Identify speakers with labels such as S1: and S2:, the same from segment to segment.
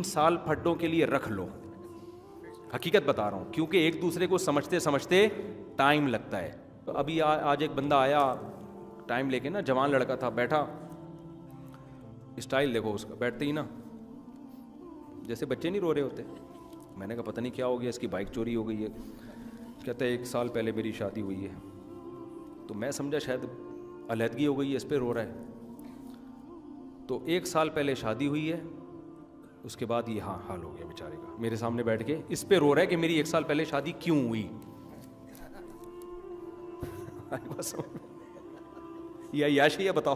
S1: سال پھڈوں کے لیے رکھ لو. حقیقت بتا رہا ہوں, کیونکہ ایک دوسرے کو سمجھتے سمجھتے ٹائم لگتا ہے. ابھی آج ایک بندہ آیا ٹائم لے کے نا, جوان لڑکا تھا, بیٹھا, اسٹائل دیکھو اس کا, بیٹھتے ہی نا جیسے بچے نہیں رو رہے ہوتے. میں نے کہا پتہ نہیں کیا ہو گیا, اس کی بائک چوری ہو گئی ہے. کہتا ہے 1 سال پہلے میری شادی ہوئی ہے. تو میں سمجھا شاید علیحدگی ہو گئی ہے, اس پہ رو رہا ہے. تو 1 سال پہلے شادی ہوئی ہے, اس کے بعد یہ حال ہو گیا بیچارے کا. میرے سامنے بیٹھ کے اس پہ رو رہا ہے کہ میری 1 سال پہلے شادی کیوں ہوئی. یا یاشی ہے بتاؤ.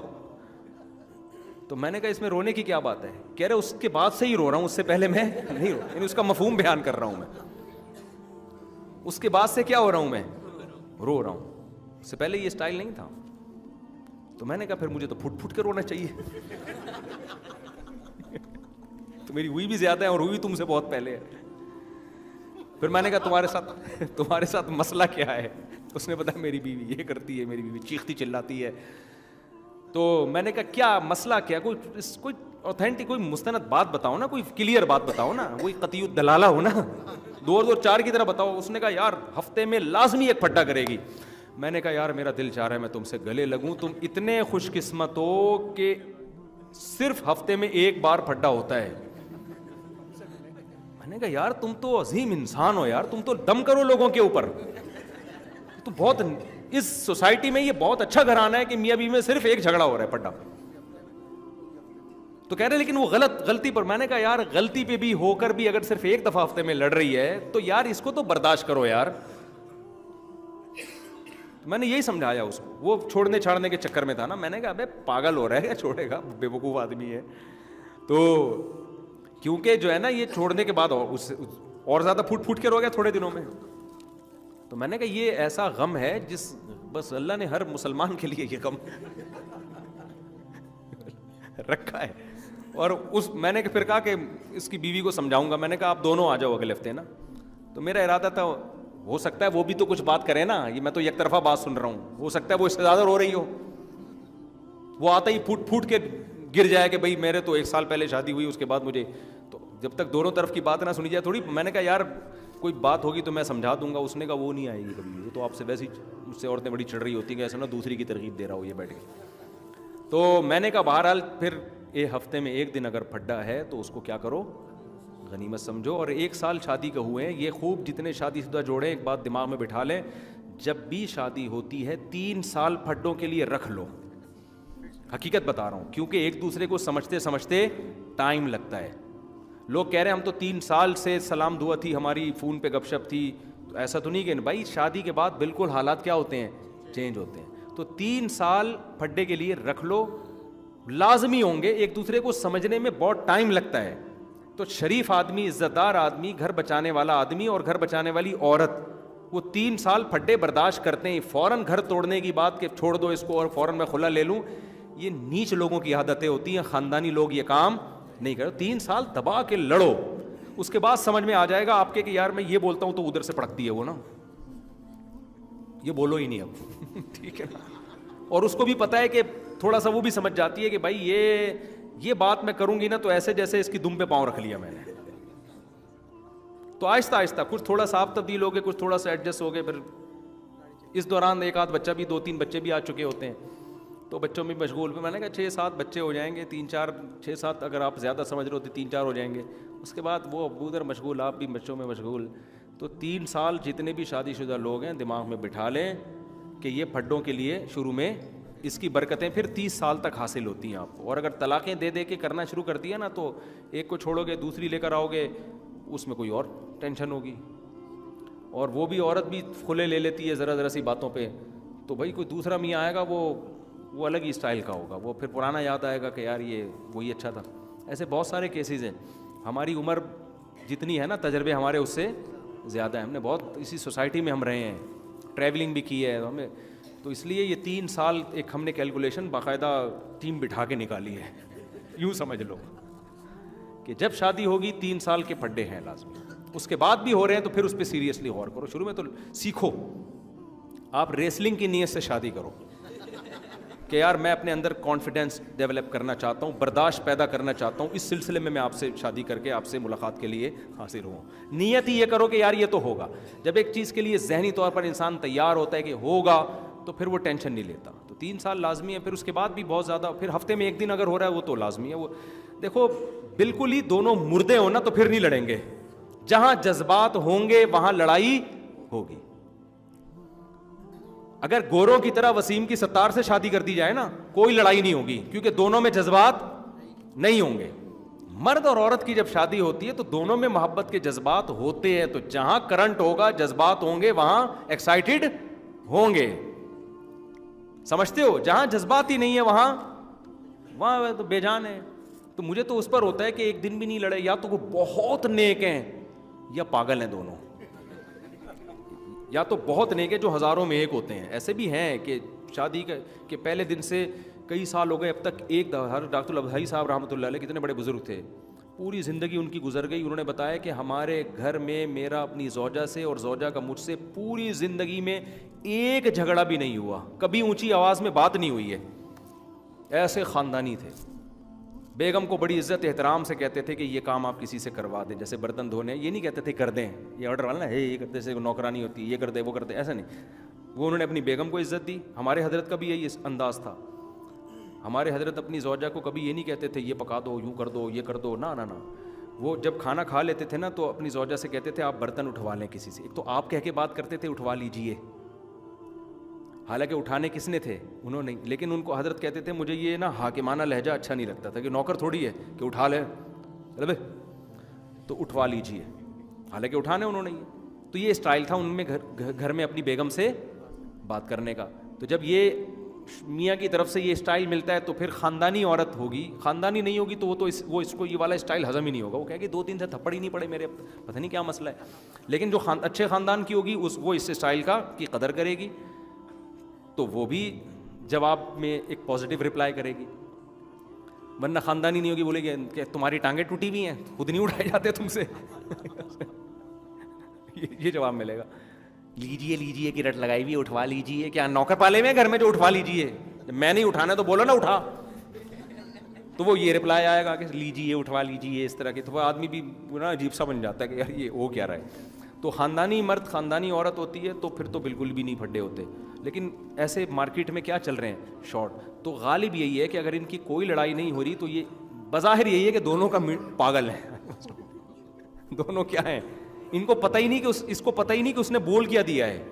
S1: تو میں نے کہا اس میں رونے کی کیا بات ہے. کہہ رہے اس کے بعد سے ہی رو رہا ہوں, اس سے پہلے میں نہیں رو, یعنی اس کا مفہوم بیان کر رہا ہوں میں. اس کے بعد سے کیا ہو رہا ہوں میں, رو رہا ہوں. اس سے پہلے یہ اسٹائل نہیں تھا. تو میں نے کہا پھر مجھے تو پھٹ پھٹ کے رونا چاہیے. تو میری ہوئی بھی زیادہ ہے اور ہوئی تم سے بہت پہلے ہے. پھر میں نے کہا تمہارے ساتھ مسئلہ کیا ہے. اس نے بتایا میری بیوی یہ کرتی ہے, میری بیوی چیختی چلاتی ہے. تو میں نے کہا کیا مسئلہ کیا, کوئی اوتھینٹک کوئی مستند بات بتاؤ نا, کوئی کلیئر بات بتاؤ نا, کوئی قطعی الدلالہ ہو نا, 2 اور 2 4 کی طرح بتاؤ. اس نے کہا یار ہفتے میں لازمی 1 پھڈا کرے گی. میں نے کہا یار میرا دل چاہ رہا ہے میں تم سے گلے لگوں, تم اتنے خوش قسمت ہو کہ صرف ہفتے میں 1 بار پھڈا ہوتا ہے. میں نے کہا یار تم تو عظیم انسان ہو یار, تم تو دم کرو لوگوں کے اوپر. تو بہت اس سوسائٹی میں یہ بہت اچھا گھرانہ ہے کہ میاں بیوی میں صرف 1 جھگڑا ہو رہا ہے پھڈا. تو کہہ رہے لیکن وہ غلطی پر. میں نے کہا یار غلطی پہ بھی ہو کر بھی اگر صرف 1 دفعہ ہفتے میں لڑ رہی ہے تو یار اس کو تو برداشت کرو یار. میں نے یہی سمجھایا اس کو. وہ چھوڑنے چھاڑنے کے چکر میں تھا نا. میں نے کہا ابے پاگل ہو رہا ہے, کیا چھوڑے گا, بے وقوف آدمی ہے. تو کیونکہ جو ہے نا یہ چھوڑنے کے بعد اور زیادہ پھوٹ کے رو گیا تھوڑے دنوں میں. تو میں نے کہا یہ ایسا غم ہے جس بس اللہ نے ہر مسلمان کے لیے یہ غم رکھا ہے. اور میں نے پھر کہا کہ اس کی بیوی کو سمجھاؤں گا. میں نے کہا آپ دونوں آ جاؤ اگلے ہفتے نا. تو میرا ارادہ تھا ہو سکتا ہے وہ بھی تو کچھ بات کرے نا, یہ میں تو یک طرفہ بات سن رہا ہوں, ہو سکتا ہے وہ اس سے زیادہ رو رہی ہو. وہ آتا ہی پھوٹ کے گر جائے کہ بھائی میرے تو 1 سال پہلے شادی ہوئی, اس کے بعد مجھے. تو جب تک دونوں طرف کی بات نہ سنی جائے تھوڑی. میں نے کہا یار کوئی بات ہوگی تو میں سمجھا دوں گا. اس نے کہا وہ نہیں آئے گی کبھی, وہ تو آپ سے ویسے ہی مجھ سے عورتیں بڑی چڑھ رہی ہوتی ہیں, ایسا نا دوسری کی ترغیب دے رہا ہو یہ بیٹھ کے. تو میں نے کہا بہرحال پھر ہفتے میں 1 دن اگر پھڈا ہے تو اس کو کیا کرو, غنیمت سمجھو. اور 1 سال شادی کا ہوئے ہیں, یہ خوب جتنے شادی شدہ جوڑے ایک بات دماغ میں بٹھا لیں, جب بھی شادی ہوتی ہے 3 سال پھڈوں کے لیے رکھ لو. حقیقت بتا رہا ہوں, کیونکہ ایک دوسرے کو سمجھتے سمجھتے ٹائم لگتا ہے. لوگ کہہ رہے ہیں ہم تو 3 سال سے سلام دعا تھی ہماری, فون پہ گپ شپ تھی. تو ایسا تو نہیں کہ بھائی شادی کے بعد بالکل حالات کیا ہوتے ہیں, چینج ہوتے ہیں. تو 3 سال پھڈے کے لیے رکھ لو, لازمی ہوں گے. ایک دوسرے کو سمجھنے میں بہت ٹائم لگتا ہے. تو شریف آدمی, عزت دار آدمی, گھر بچانے والا آدمی اور گھر بچانے والی عورت, وہ 3 سال پھڈے برداشت کرتے ہیں. فوراً گھر توڑنے کی بات کہ چھوڑ دو اس کو اور فوراً میں خلا لے لوں, یہ نیچ لوگوں کی عادتیں ہوتی ہیں. خاندانی لوگ یہ کام نہیں کرو. 3 سال دبا کے لڑو, اس کے بعد سمجھ میں آ جائے گا آپ کے کہ یار میں یہ بولتا ہوں تو ادھر سے پڑکتی ہے وہ نا, یہ بولو ہی نہیں اب. ٹھیک ہے نا. اور اس کو بھی پتا ہے کہ تھوڑا سا وہ بھی سمجھ جاتی ہے کہ بھائی یہ بات میں کروں گی نا تو ایسے جیسے اس کی دم پہ پاؤں رکھ لیا میں نے. تو آہستہ آہستہ کچھ تھوڑا سا آپ تبدیل ہو گئے, کچھ تھوڑا سا ایڈجسٹ ہو گئے. پھر اس دوران 1 آدھ بچہ بھی 2-3 بچے بھی آ چکے ہوتے ہیں, تو بچوں میں مشغول. میں نے کہا 6-7 بچے ہو جائیں گے, 3-4 6-7 اگر آپ زیادہ سمجھ رہے ہو تو 3-4 ہو جائیں گے. اس کے بعد وہ ابو ادھر مشغول, آپ بھی بچوں میں مشغول. تو 3 سال جتنے بھی شادی شدہ لوگ ہیں دماغ میں بٹھا لیں کہ یہ پھڈوں کے لیے شروع میں اس کی برکتیں پھر 30 سال تک حاصل ہوتی ہیں آپ کو. اور اگر طلاقیں دے دے کے کرنا شروع کر دیا نا تو ایک کو چھوڑو گے دوسری لے کر آؤ گے, اس میں کوئی اور ٹینشن ہوگی. اور وہ بھی عورت بھی کھلے لے لیتی ہے ذرا سی باتوں پہ. تو بھائی کوئی دوسرا میاں آئے گا وہ الگ ہی اسٹائل کا ہوگا, وہ پھر پرانا یاد آئے گا کہ یار یہ وہی اچھا تھا. ایسے بہت سارے کیسز ہیں. ہماری عمر جتنی ہے نا تجربے ہمارے اس سے زیادہ ہیں. ہم نے بہت اسی سوسائٹی میں ہم رہے ہیں, ٹریولنگ بھی کی ہے ہمیں. تو اس لیے یہ 3 سال ایک ہم نے کیلکولیشن باقاعدہ ٹیم بٹھا کے نکالی ہے. یوں سمجھ لو کہ جب شادی ہوگی 3 سال کے پھڈے ہیں لازمی. اس کے بعد بھی ہو رہے ہیں تو پھر اس پہ سیریسلی غور کرو. شروع میں تو سیکھو, آپ ریسلنگ کی نیت سے شادی کرو. کہ یار میں اپنے اندر کانفیڈنس ڈیولپ کرنا چاہتا ہوں, برداشت پیدا کرنا چاہتا ہوں, اس سلسلے میں آپ سے شادی کر کے آپ سے ملاقات کے لیے حاضر ہوں. نیت ہی یہ کرو کہ یار یہ تو ہوگا. جب ایک چیز کے لیے ذہنی طور پر انسان تیار ہوتا ہے کہ ہوگا تو پھر وہ ٹینشن نہیں لیتا. تو 3 سال لازمی ہے. پھر اس کے بعد بھی بہت زیادہ, پھر ہفتے میں 1 دن اگر ہو رہا ہے وہ تو لازمی ہے. وہ دیکھو بالکل ہی دونوں مردے ہو نا تو پھر نہیں لڑیں گے. جہاں جذبات ہوں گے وہاں لڑائی ہوگی. اگر گوروں کی طرح وسیم کی ستار سے شادی کر دی جائے نا کوئی لڑائی نہیں ہوگی, کیونکہ دونوں میں جذبات نہیں ہوں گے. مرد اور عورت کی جب شادی ہوتی ہے تو دونوں میں محبت کے جذبات ہوتے ہیں. تو جہاں کرنٹ ہوگا, جذبات ہوں گے, وہاں ایکسائٹیڈ ہوں گے. سمجھتے ہو؟ جہاں جذبات ہی نہیں ہے وہاں تو بے جان ہے. تو مجھے تو اس پر ہوتا ہے کہ ایک دن بھی نہیں لڑے, یا تو وہ بہت نیک ہیں یا پاگل ہیں دونوں. یا تو بہت نیک ہے جو ہزاروں میں ایک ہوتے ہیں. ایسے بھی ہیں کہ شادی کے پہلے دن سے کئی سال ہو گئے اب تک ایک ڈاکٹر الابدھائی صاحب رحمۃ اللہ علیہ کتنے بڑے بزرگ تھے, پوری زندگی ان کی گزر گئی. انہوں نے بتایا کہ ہمارے گھر میں میرا اپنی زوجہ سے اور زوجہ کا مجھ سے پوری زندگی میں ایک جھگڑا بھی نہیں ہوا, کبھی اونچی آواز میں بات نہیں ہوئی ہے. ایسے خاندانی تھے. بیگم کو بڑی عزت احترام سے کہتے تھے کہ یہ کام آپ کسی سے کروا دیں, جیسے برتن دھونے, یہ نہیں کہتے تھے کر دیں, یہ آرڈر والا نا ہے یہ کرتے سے نوکرانی ہوتی ہے, یہ کر دے وہ کرتے, ایسا نہیں. وہ انہوں نے اپنی بیگم کو عزت دی. ہمارے حضرت کا بھی یہی انداز تھا. ہمارے حضرت اپنی زوجہ کو کبھی یہ نہیں کہتے تھے یہ پکا دو, یوں کر دو, یہ کر دو, نہ. وہ جب کھانا کھا لیتے تھے نا تو اپنی زوجہ سے کہتے تھے آپ برتن اٹھوا لیں کسی سے. ایک تو آپ کہہ کے بات کرتے تھے اٹھوا لیجئے, حالانکہ اٹھانے کس نے تھے, انہوں نے. لیکن ان کو حضرت کہتے تھے مجھے یہ نا حاکمانہ لہجہ اچھا نہیں لگتا تھا, کہ نوکر تھوڑی ہے کہ اٹھا لے تو اٹھوا لیجئے, حالانکہ اٹھانے انہوں نے. تو یہ اسٹائل تھا ان میں گھر میں اپنی بیگم سے بات کرنے کا. تو جب یہ میاں کی طرف سے یہ اسٹائل ملتا ہے تو پھر خاندانی عورت ہوگی, خاندانی نہیں ہوگی تو وہ اس کو یہ والا اسٹائل ہضم ہی نہیں ہوگا. وہ کہے کہ 2-3 سے تھپڑ ہی نہیں پڑے میرے, پتہ نہیں کیا مسئلہ ہے. لیکن جو اچھے خاندان کی ہوگی وہ اس اسٹائل کی قدر کرے گی, تو وہ بھی جواب میں ایک پازیٹیو رپلائی کرے گی. ورنہ خاندانی نہیں ہوگی, بولے گی کہ تمہاری ٹانگیں ٹوٹی ہوئی ہیں, خود نہیں اٹھائے جاتے تم سے. یہ جواب ملے گا. لیجیے کی رٹ لگائی ہوئی, اٹھوا لیجیے. کیا نوکر پالے ہوئے گھر میں جو اٹھوا لیجیے؟ میں نہیں اٹھانا تو بولو نا اٹھا. تو وہ یہ رپلائی آئے گا کہ لیجیے اٹھوا لیجیے, اس طرح کی. تو وہ آدمی بھی نا عجیب سا بن جاتا ہے کہ یار یہ ہو کیا رہا ہے. تو خاندانی مرد خاندانی عورت ہوتی ہے تو پھر تو بالکل بھی نہیں پھڈے ہوتے. لیکن ایسے مارکیٹ میں کیا چل رہے ہیں شارٹ. تو غالب یہی ہے کہ اگر ان کی کوئی لڑائی نہیں ہو رہی تو یہ بظاہر یہی ہے کہ دونوں کا پاگل ہے. دونوں کیا ہیں, ان کو پتہ ہی نہیں کہ اس کو پتہ ہی نہیں کہ اس نے بول کیا دیا ہے.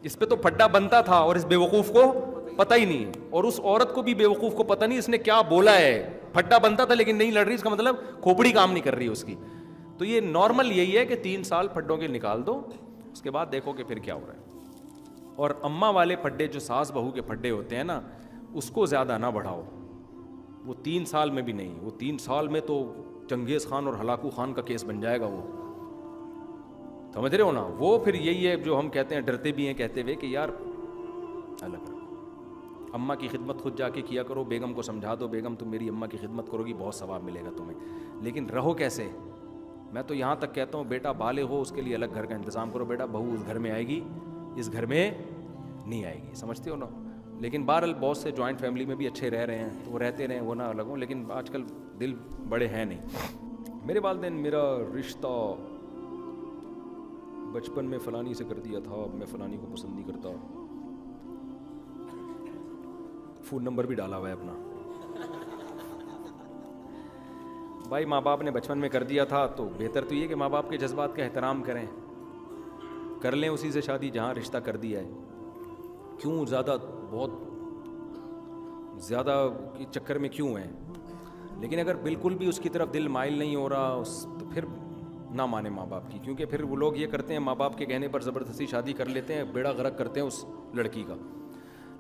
S1: اس پہ تو پھڈا بنتا تھا اور اس بیوقوف کو پتہ ہی نہیں ہے, اور اس عورت کو بھی بیوقوف کو پتہ نہیں اس نے کیا بولا ہے. پھڈا بنتا تھا لیکن نہیں لڑ رہی, اس کا مطلب کھوپڑی کام نہیں کر رہی اس کی. تو یہ نارمل یہی ہے کہ 3 سال پھڈوں کے نکال دو, اس کے بعد دیکھو کہ پھر کیا ہو رہا ہے. اور اماں والے پھڈے جو ساس بہو کے پھڈے ہوتے ہیں نا, اس کو زیادہ نہ بڑھاؤ. وہ 3 سال میں بھی نہیں, وہ 3 سال میں تو چنگیز خان اور ہلاکو خان کا کیس بن جائے گا. وہ سمجھ رہے ہو نا. وہ پھر یہی ہے جو ہم کہتے ہیں, ڈرتے بھی ہیں کہتے ہوئے کہ یار الگ رہو, اماں کی خدمت خود جا کے کیا کرو. بیگم کو سمجھا دو, بیگم تم میری اماں کی خدمت کرو گی بہت ثواب ملے گا تمہیں. لیکن رہو کیسے؟ میں تو یہاں تک کہتا ہوں بیٹا بالغ ہو اس کے لیے الگ گھر کا انتظام کرو. بیٹا بہو اس گھر میں آئے گی, اس گھر میں نہیں آئے گی. سمجھتے ہو نا. لیکن بہرحال بہت سے جوائنٹ فیملی میں بھی اچھے رہ رہے ہیں تو وہ رہتے رہیں, وہ نہ الگ ہوں. لیکن آج کل دل بڑے ہیں نہیں. میرے والدین میرا رشتہ بچپن میں فلانی سے کر دیا تھا, اب میں فلانی کو پسند نہیں کرتا. فون نمبر بھی ڈالا ہوا ہے اپنا. بھائی ماں باپ نے بچپن میں کر دیا تھا تو بہتر تو یہ کہ ماں باپ کے جذبات کا احترام کریں, کر لیں اسی سے شادی جہاں رشتہ کر دیا ہے. کیوں بہت زیادہ کے چکر میں کیوں ہیں. لیکن اگر بالکل بھی اس کی طرف دل مائل نہیں ہو رہا تو پھر نہ مانے ماں باپ کی, کیونکہ پھر وہ لوگ یہ کرتے ہیں ماں باپ کے کہنے پر زبردستی شادی کر لیتے ہیں, بیڑا غرق کرتے ہیں اس لڑکی کا.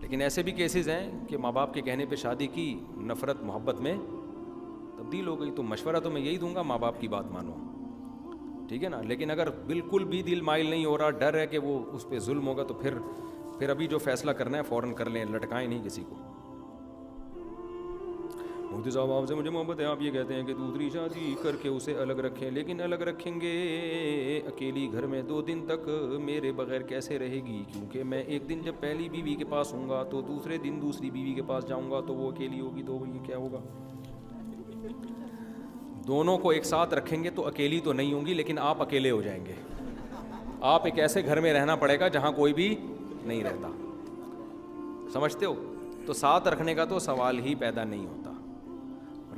S1: لیکن ایسے بھی کیسز ہیں کہ ماں باپ کے کہنے پہ شادی کی, نفرت محبت میں تبدیل ہو گئی. تو مشورہ تو میں یہی دوں گا, ماں باپ کی بات مانو, ٹھیک ہے نا. لیکن اگر بالکل بھی دل مائل نہیں ہو رہا, ڈر ہے کہ وہ اس پہ ظلم ہوگا, تو پھر ابھی جو فیصلہ کرنا ہے فوراً کر لیں, لٹکائیں نہیں کسی کو. مفتی صاحب آپ سے مجھے محبت ہے, آپ یہ کہتے ہیں کہ دوسری شادی کر کے اسے الگ رکھیں, لیکن الگ رکھیں گے اکیلی گھر میں 2 دن تک میرے بغیر کیسے رہے گی؟ کیونکہ میں ایک دن جب پہلی بیوی کے پاس ہوں گا تو دوسرے دن دوسری بیوی کے پاس جاؤں گا تو وہ اکیلی ہوگی, تو یہ کیا ہوگا؟ دونوں کو ایک ساتھ رکھیں گے تو اکیلی تو نہیں ہوں گی, لیکن آپ اکیلے ہو جائیں گے. آپ ایک ایسے گھر میں رہنا پڑے گا جہاں کوئی بھی نہیں رہتا. سمجھتے ہو؟ تو ساتھ رکھنے کا تو سوال ہی پیدا نہیں ہوتا.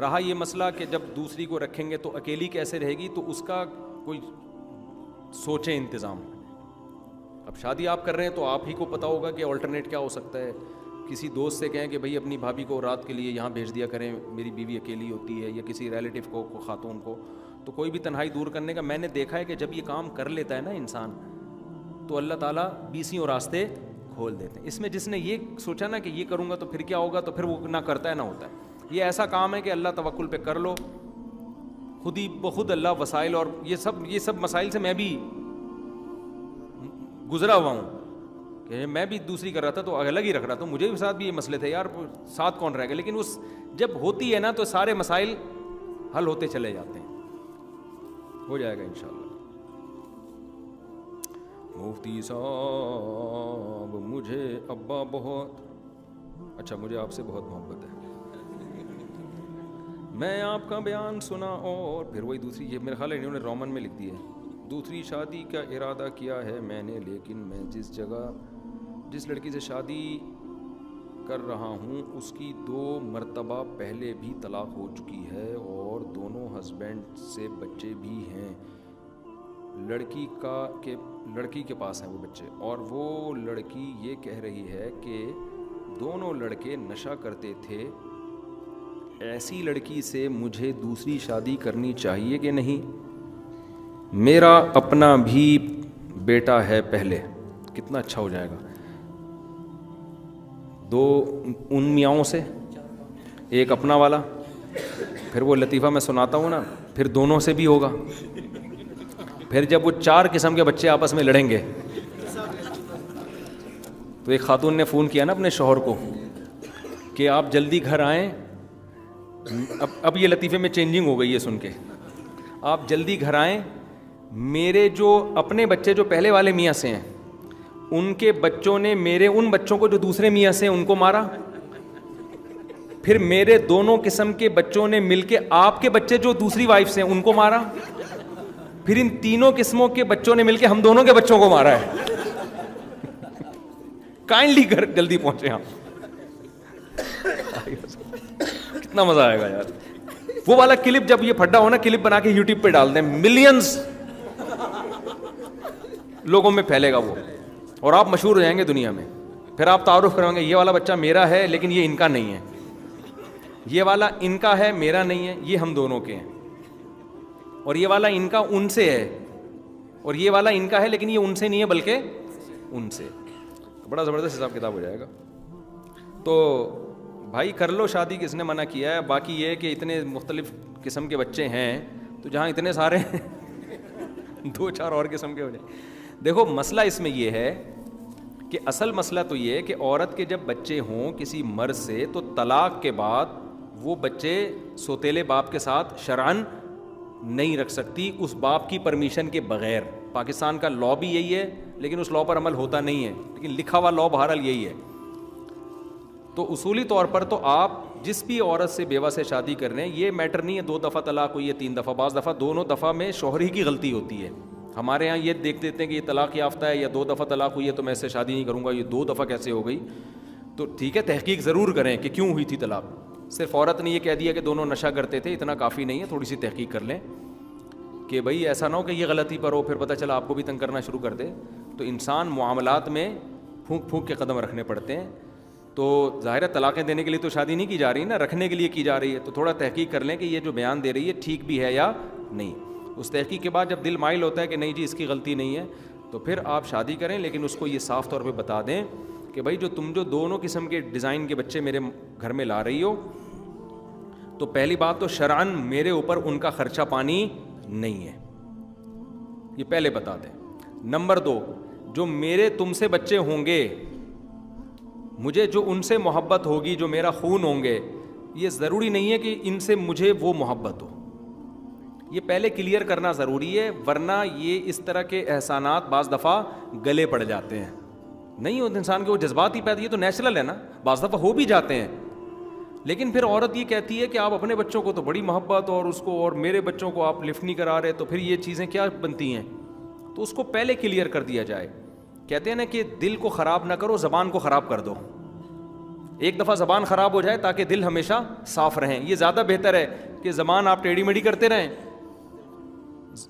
S1: رہا یہ مسئلہ کہ جب دوسری کو رکھیں گے تو اکیلی کیسے رہے گی, تو اس کا کوئی سوچیں انتظام. اب شادی آپ کر رہے ہیں تو آپ ہی کو پتہ ہوگا کہ آلٹرنیٹ کیا ہو سکتا ہے. کسی دوست سے کہیں کہ بھائی اپنی بھابھی کو رات کے لیے یہاں بھیج دیا کریں, میری بیوی اکیلی ہوتی ہے, یا کسی ریلیٹیو کو خاتون کو, تو کوئی بھی تنہائی دور کرنے کا. میں نے دیکھا ہے کہ جب یہ کام کر لیتا ہے نا انسان, تو اللہ تعالیٰ 20 راستے کھول دیتے ہیں. اس میں جس نے یہ سوچا نا کہ یہ کروں گا تو پھر کیا ہوگا, تو پھر وہ نہ کرتا ہے نہ ہوتا ہے. یہ ایسا کام ہے کہ اللہ توکل پہ کر لو, خود ہی بخود اللہ وسائل. اور یہ سب مسائل سے میں بھی گزرا ہوا ہوں کہ میں بھی دوسری کر رہا تھا تو الگ ہی رکھ رہا تھا, مجھے بھی ساتھ بھی یہ مسئلے تھے یار, ساتھ کون رہے گا. لیکن اس جب ہوتی ہے نا تو سارے مسائل حل ہوتے چلے جاتے ہیں. ہو جائے گا انشاءاللہ. مفتی صاحب مجھے ابا بہت اچھا, مجھے آپ سے بہت محبت ہے, میں آپ کا بیان سنا. اور پھر وہی دوسری, یہ میرا خیال ہے انہوں نے رومن میں لکھ دی ہے, دوسری شادی کا ارادہ کیا ہے میں نے, لیکن میں جس لڑکی سے شادی کر رہا ہوں اس کی 2 مرتبہ پہلے بھی طلاق ہو چکی ہے اور دونوں ہسبینڈ سے بچے بھی ہیں. لڑکی کے پاس ہیں وہ بچے, اور وہ لڑکی یہ کہہ رہی ہے کہ دونوں لڑکے نشہ کرتے تھے. ایسی لڑکی سے مجھے دوسری شادی کرنی چاہیے کہ نہیں؟ میرا اپنا بھی بیٹا ہے پہلے. کتنا اچھا ہو جائے گا. 2 ان میاؤں سے, ایک اپنا والا, پھر وہ لطیفہ میں سناتا ہوں نا, پھر دونوں سے بھی ہوگا. پھر جب وہ 4 قسم کے بچے آپس میں لڑیں گے, تو ایک خاتون نے فون کیا نا اپنے شوہر کو کہ آپ جلدی گھر آئیں. اب یہ لطیفے میں چینجنگ ہو گئی ہے سن کے, آپ جلدی گھر آئیں, میرے جو اپنے بچے جو پہلے والے میاں سے ہیں ان کے بچوں نے میرے ان بچوں کو جو دوسرے میاں سے ہیں ان کو مارا. پھر میرے دونوں قسم کے بچوں نے مل کے آپ کے بچے جو دوسری وائف سے ہیں ان کو مارا. پھر ان تینوں قسموں کے بچوں نے مل کے ہم دونوں کے بچوں کو مارا ہے. کائنڈلی گھر جلدی پہنچے آپ. کتنا مزہ آئے گا یار. وہ والا کلپ جب یہ پھڈا ہو نا, کلپ بنا کے یوٹیوب پہ ڈال دیں, ملینز لوگوں میں پھیلے گا وہ, اور آپ مشہور ہو جائیں گے دنیا میں. پھر آپ تعارف کروائیں گے یہ والا بچہ میرا ہے لیکن یہ ان کا نہیں ہے, یہ والا ان کا ہے میرا نہیں ہے, یہ ہم دونوں کے ہیں. اور یہ والا ان کا ان سے ہے, اور یہ والا ان کا ہے لیکن یہ ان سے نہیں ہے بلکہ ان سے. بڑا زبردست حساب کتاب ہو جائے گا. تو بھائی کر لو شادی, کس نے منع کیا ہے. باقی یہ کہ اتنے مختلف قسم کے بچے ہیں تو جہاں اتنے سارے 2-4 اور قسم کے ہو جائیں. دیکھو مسئلہ اس میں یہ ہے کہ اصل مسئلہ تو یہ ہے کہ عورت کے جب بچے ہوں کسی مرد سے, تو طلاق کے بعد وہ بچے سوتیلے باپ کے ساتھ شرعاً نہیں رکھ سکتی اس باپ کی پرمیشن کے بغیر. پاکستان کا لاء بھی یہی ہے لیکن اس لاء پر عمل ہوتا نہیں ہے, لیکن لکھا ہوا لاء بہرحال یہی ہے. تو اصولی طور پر تو آپ جس بھی عورت سے بیوہ سے شادی کر رہے ہیں, یہ میٹر نہیں ہے 2 دفعہ طلاق ہوئی ہے 3 دفعہ. بعض دفعہ دونوں دفعہ میں شوہر ہی کی غلطی ہوتی ہے. ہمارے ہاں یہ دیکھ دیتے ہیں کہ یہ طلاق یافتہ ہے یا 2 دفعہ طلاق ہوئی ہے تو میں اس سے شادی نہیں کروں گا, یہ 2 دفعہ کیسے ہو گئی. تو ٹھیک ہے, تحقیق ضرور کریں کہ کیوں ہوئی تھی طلاق. صرف عورت نے یہ کہہ دیا کہ دونوں نشہ کرتے تھے, اتنا کافی نہیں ہے. تھوڑی سی تحقیق کر لیں کہ بھائی ایسا نہ ہو کہ یہ غلطی پر ہو پھر پتہ چلا آپ کو بھی تنگ کرنا شروع کر دے. تو انسان معاملات میں پھونک پھونک کے قدم رکھنے پڑتے ہیں. تو ظاہر ہے طلاقیں دینے کے لیے تو شادی نہیں کی جا رہی نا, رکھنے کے لیے کی جا رہی ہے. تو تھوڑا تحقیق کر لیں کہ یہ جو بیان دے رہی ہے ٹھیک بھی ہے یا نہیں. اس تحقیق کے بعد جب دل مائل ہوتا ہے کہ نہیں جی اس کی غلطی نہیں ہے, تو پھر آپ شادی کریں, لیکن اس کو یہ صاف طور پہ بتا دیں کہ بھائی جو تم جو دونوں قسم کے ڈیزائن کے بچے میرے گھر میں لا رہی ہو, تو پہلی بات تو شرعاً میرے اوپر ان کا خرچہ پانی نہیں ہے, یہ پہلے بتا دیں. نمبر 2, جو میرے تم سے بچے ہوں گے, مجھے جو ان سے محبت ہوگی, جو میرا خون ہوں گے, یہ ضروری نہیں ہے کہ ان سے مجھے وہ محبت ہو، یہ پہلے کلیئر کرنا ضروری ہے، ورنہ یہ اس طرح کے احسانات بعض دفعہ گلے پڑ جاتے ہیں. نہیں ہوتے انسان کے وہ جذبات ہی پیدا، یہ تو نیچرل ہے نا، بعض دفعہ ہو بھی جاتے ہیں. لیکن پھر عورت یہ کہتی ہے کہ آپ اپنے بچوں کو تو بڑی محبت اور اس کو، اور میرے بچوں کو آپ لفٹ نہیں کرا رہے، تو پھر یہ چیزیں کیا بنتی ہیں؟ تو اس کو پہلے کلیئر کر دیا جائے. کہتے ہیں نا کہ دل کو خراب نہ کرو، زبان کو خراب کر دو. ایک دفعہ زبان خراب ہو جائے تاکہ دل ہمیشہ صاف رہیں. یہ زیادہ بہتر ہے کہ زبان آپ ٹیڑھی میڑھی کرتے رہیں،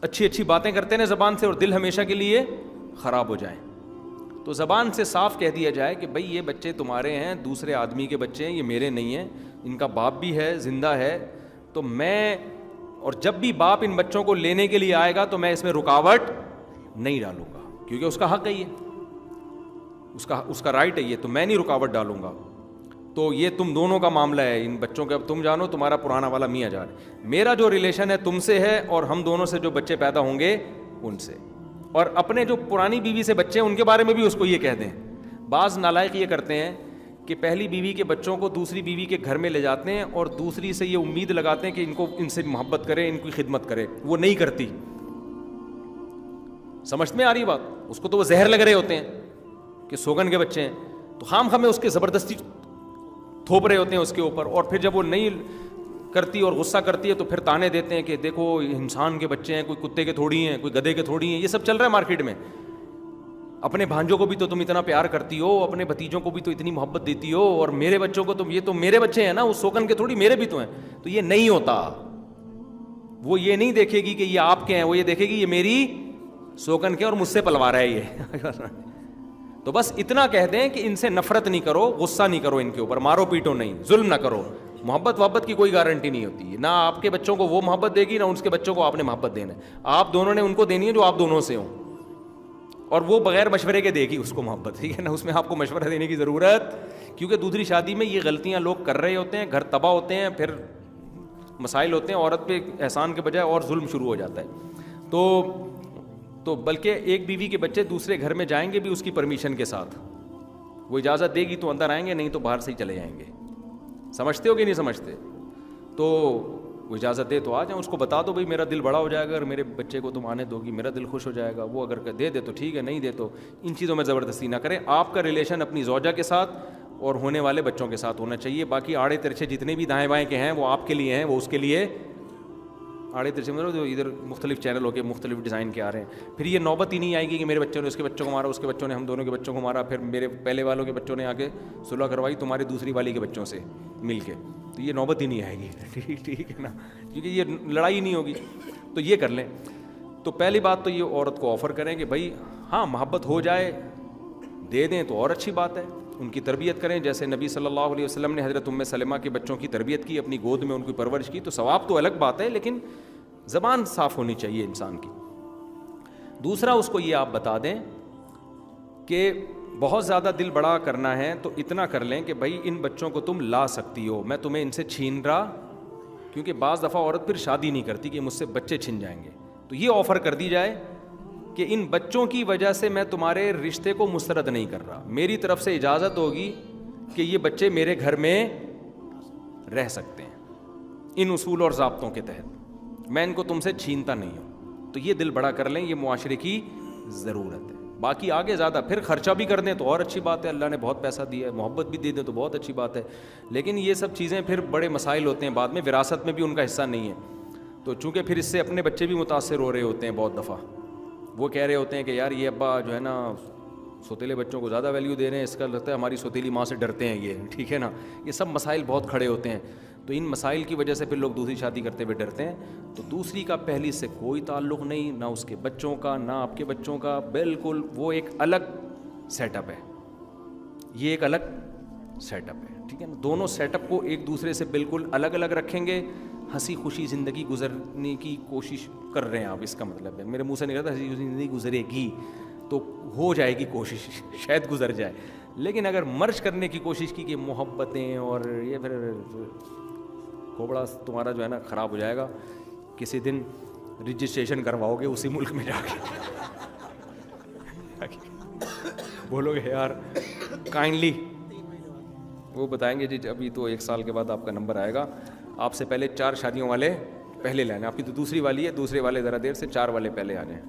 S1: اچھی اچھی باتیں کرتے رہیں زبان سے، اور دل ہمیشہ کے لیے خراب ہو جائیں. تو زبان سے صاف کہہ دیا جائے کہ بھئی یہ بچے تمہارے ہیں، دوسرے آدمی کے بچے ہیں، یہ میرے نہیں ہیں، ان کا باپ بھی ہے، زندہ ہے، تو میں، اور جب بھی باپ ان بچوں کو لینے کے لیے آئے گا تو میں اس میں رکاوٹ نہیں ڈالوں گا، کیونکہ اس کا حق ہے، یہ اس کا رائٹ ہے، یہ تو میں نہیں رکاوٹ ڈالوں گا. تو یہ تم دونوں کا معاملہ ہے، ان بچوں کے اب تم جانو، تمہارا پرانا والا میاں جان. میرا جو ریلیشن ہے تم سے ہے، اور ہم دونوں سے جو بچے پیدا ہوں گے ان سے. اور اپنے جو پرانی بیوی سے بچے ہیں ان کے بارے میں بھی اس کو یہ کہہ دیں. بعض نالائق یہ کرتے ہیں کہ پہلی بیوی کے بچوں کو دوسری بیوی کے گھر میں لے جاتے ہیں اور دوسری سے یہ امید لگاتے ہیں کہ ان سے محبت کرے، ان کی خدمت کرے. وہ نہیں کرتی. سمجھ میں آ رہی بات؟ اس کو تو وہ زہر لگ رہے ہوتے ہیں کہ سوگن کے بچے ہیں، تو خام خامے اس کے زبردستی تھوپ رہے ہوتے ہیں اس کے اوپر. اور پھر جب وہ نہیں کرتی اور غصہ کرتی ہے تو پھر تانے دیتے ہیں کہ دیکھو انسان کے بچے ہیں، کوئی کتے کے تھوڑی ہیں، کوئی گدھے کے تھوڑی ہیں. یہ سب چل رہا ہے مارکیٹ میں. اپنے بھانجوں کو بھی تو تم اتنا پیار کرتی ہو، اپنے بھتیجوں کو بھی تو اتنی محبت دیتی ہو، اور میرے بچوں کو تم، یہ تو میرے بچے ہیں نا، وہ سوکن کے تھوڑی، میرے بھی تو ہیں. تو یہ نہیں ہوتا. وہ یہ نہیں دیکھے گی کہ یہ آپ کے ہیں، وہ یہ دیکھے گی یہ میری سوکن کے اور مجھ سے پلوا رہا ہے یہ. تو بس اتنا کہہ دیں کہ ان سے نفرت نہیں کرو، غصہ نہیں کرو، ان کے اوپر مارو پیٹو نہیں، ظلم نہ کرو. محبت کی کوئی گارنٹی نہیں ہوتی ہے. نہ آپ کے بچوں کو وہ محبت دے گی، نہ اس کے بچوں کو آپ نے محبت دینا ہے. آپ دونوں نے ان کو دینی ہے جو آپ دونوں سے ہوں، اور وہ بغیر مشورے کے دے گی اس کو محبت، ٹھیک ہے نا. اس میں آپ کو مشورہ دینے کی ضرورت، کیونکہ دوسری شادی میں یہ غلطیاں لوگ کر رہے ہوتے ہیں، گھر تباہ ہوتے ہیں، پھر مسائل ہوتے ہیں، عورت پہ احسان کے بجائے اور ظلم شروع ہو جاتا ہے. تو بلکہ ایک بیوی کے بچے دوسرے گھر میں جائیں گے بھی اس کی پرمیشن کے ساتھ. وہ اجازت دے گی تو اندر آئیں گے، نہیں تو باہر سے ہی چلے جائیں گے. سمجھتے ہو کہ نہیں سمجھتے؟ تو وہ اجازت دے تو آ جائیں. اس کو بتا دو بھائی میرا دل بڑا ہو جائے گا اگر میرے بچے کو تم آنے دو گی، میرا دل خوش ہو جائے گا. وہ اگر دے تو ٹھیک ہے، نہیں دے تو ان چیزوں میں زبردستی نہ کریں. آپ کا ریلیشن اپنی زوجہ کے ساتھ اور ہونے والے بچوں کے ساتھ ہونا چاہیے. باقی آڑے ترچھے جتنے بھی دائیں بائیں کے ہیں وہ آپ کے لیے ہیں، وہ اس کے لیے آڑے ترچھے جو ادھر مختلف چینل ہو کے مختلف ڈیزائن کے آ رہے ہیں. پھر یہ نوبت ہی نہیں آئے گی کہ میرے بچوں نے اس کے بچوں کو مارا، اس کے بچوں نے ہم دونوں کے بچوں کو مارا، پھر میرے پہلے والوں کے بچوں نے آ کے صلح کروائی تمہاری دوسری والی کے بچوں سے مل کے. تو یہ نوبت ہی نہیں آئے گی، ٹھیک ہے نا، کیونکہ یہ لڑائی نہیں ہوگی. تو یہ کر لیں. تو پہلی بات تو یہ عورت کو آفر کریں کہ بھائی ہاں محبت ہو جائے دے دیں تو اور اچھی بات ہے. ان کی تربیت کریں جیسے نبی صلی اللہ علیہ وسلم نے حضرت ام سلمہ کے بچوں کی تربیت کی، اپنی گود میں ان کی پرورش کی. تو ثواب تو الگ بات ہے، لیکن زبان صاف ہونی چاہیے انسان کی. دوسرا اس کو یہ آپ بتا دیں کہ بہت زیادہ دل بڑا کرنا ہے تو اتنا کر لیں کہ بھائی ان بچوں کو تم لا سکتی ہو، میں تمہیں ان سے چھین رہا. کیونکہ بعض دفعہ عورت پھر شادی نہیں کرتی کہ مجھ سے بچے چھن جائیں گے. تو یہ آفر کر دی جائے کہ ان بچوں کی وجہ سے میں تمہارے رشتے کو مسترد نہیں کر رہا، میری طرف سے اجازت ہوگی کہ یہ بچے میرے گھر میں رہ سکتے ہیں ان اصول اور ضابطوں کے تحت، میں ان کو تم سے چھینتا نہیں ہوں. تو یہ دل بڑا کر لیں، یہ معاشرے کی ضرورت ہے. باقی آگے زیادہ پھر خرچہ بھی کر دیں تو اور اچھی بات ہے، اللہ نے بہت پیسہ دیا ہے، محبت بھی دے دیں تو بہت اچھی بات ہے. لیکن یہ سب چیزیں پھر بڑے مسائل ہوتے ہیں بعد میں، وراثت میں بھی ان کا حصہ نہیں ہے. تو چونکہ پھر اس سے اپنے بچے بھی متاثر ہو رہے ہوتے ہیں. بہت دفعہ وہ کہہ رہے ہوتے ہیں کہ یار یہ ابا جو ہے نا سوتیلے بچوں کو زیادہ ویلیو دے رہے ہیں، اس کا لگتا ہے ہماری سوتیلی ماں سے ڈرتے ہیں یہ، ٹھیک ہے نا. یہ سب مسائل بہت کھڑے ہوتے ہیں. تو ان مسائل کی وجہ سے پھر لوگ دوسری شادی کرتے ہوئے ڈرتے ہیں. تو دوسری کا پہلی سے کوئی تعلق نہیں، نہ اس کے بچوں کا نہ آپ کے بچوں کا، بالکل وہ ایک الگ سیٹ اپ ہے. یہ ایک الگ سیٹ اپ ہے، ٹھیک ہے نا. دونوں سیٹ اپ کو ایک دوسرے سے بالکل الگ الگ رکھیں گے. ہنسی خوشی زندگی گزرنے کی کوشش کر رہے ہیں آپ، اس کا مطلب ہے میرے منہ سے نکلتا ہنسی خوشی زندگی گزرے گی تو ہو جائے گی کوشش، شاید گزر جائے. لیکن اگر مرج کرنے کی کوشش کی کہ محبتیں اور یہ، پھر کھوبڑا تمہارا جو ہے نا خراب ہو جائے گا. کسی دن رجسٹریشن کرواؤ گے اسی ملک میں جا کے، بولو گے یار کائنڈلی وہ بتائیں گے جی ابھی تو 1 سال کے بعد آپ کا نمبر آئے گا, آپ سے پہلے 4 شادیوں والے پہلے لینے, آپ کی تو دوسری والی ہے, دوسرے والے ذرا دیر سے 4 والے پہلے آ جائیں.